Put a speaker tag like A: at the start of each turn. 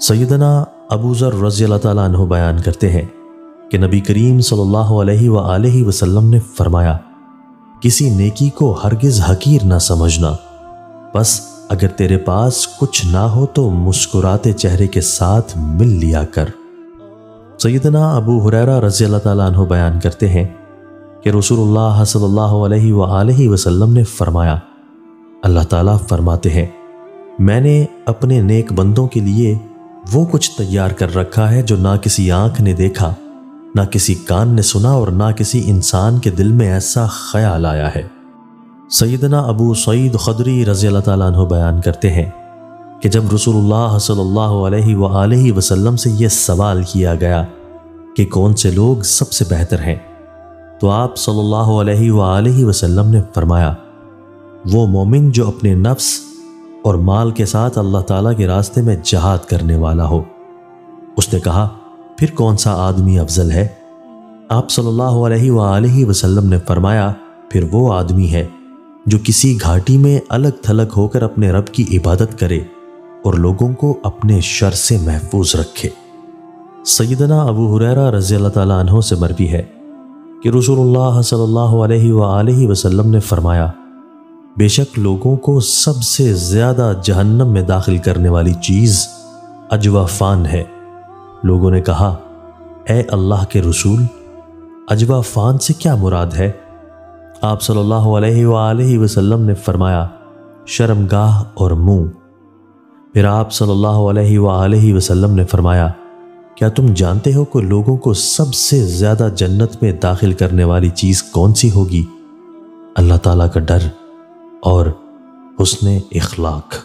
A: سیدنا ابو ذر رضی اللہ تعالیٰ عنہ بیان کرتے ہیں کہ نبی کریم صلی اللہ علیہ وآلہ وسلم نے فرمایا، کسی نیکی کو ہرگز حقیر نہ سمجھنا، بس اگر تیرے پاس کچھ نہ ہو تو مسکراتے چہرے کے ساتھ مل لیا کر۔ سیدنا ابو ہریرہ رضی اللہ تعالیٰ عنہ بیان کرتے ہیں کہ رسول اللہ صلی اللہ علیہ وآلہ وسلم نے فرمایا، اللہ تعالیٰ فرماتے ہیں، میں نے اپنے نیک بندوں کے لیے وہ کچھ تیار کر رکھا ہے جو نہ کسی آنکھ نے دیکھا، نہ کسی کان نے سنا اور نہ کسی انسان کے دل میں ایسا خیال آیا ہے۔ سیدنا ابو سعید خدری رضی اللہ تعالیٰ عنہ بیان کرتے ہیں کہ جب رسول اللہ صلی اللہ علیہ وآلہ وسلم سے یہ سوال کیا گیا کہ کون سے لوگ سب سے بہتر ہیں، تو آپ صلی اللہ علیہ وآلہ وسلم نے فرمایا، وہ مومن جو اپنے نفس اور مال کے ساتھ اللہ تعالیٰ کے راستے میں جہاد کرنے والا ہو۔ اس نے کہا، پھر کون سا آدمی افضل ہے؟ آپ صلی اللہ علیہ وآلہ وسلم نے فرمایا، پھر وہ آدمی ہے جو کسی گھاٹی میں الگ تھلگ ہو کر اپنے رب کی عبادت کرے اور لوگوں کو اپنے شر سے محفوظ رکھے۔ سیدنا ابو ہریرہ رضی اللہ تعالیٰ عنہ سے مروی ہے کہ رسول اللہ صلی اللہ علیہ وآلہ وسلم نے فرمایا، بے شک لوگوں کو سب سے زیادہ جہنم میں داخل کرنے والی چیز اجوا فان ہے۔ لوگوں نے کہا، اے اللہ کے رسول، اجوا فان سے کیا مراد ہے؟ آپ صلی اللہ علیہ وآلہ وسلم نے فرمایا، شرمگاہ اور منہ۔ پھر آپ صلی اللہ علیہ وآلہ وسلم نے فرمایا، کیا تم جانتے ہو کہ لوگوں کو سب سے زیادہ جنت میں داخل کرنے والی چیز کون سی ہوگی؟ اللہ تعالیٰ کا ڈر اور حسن اخلاق۔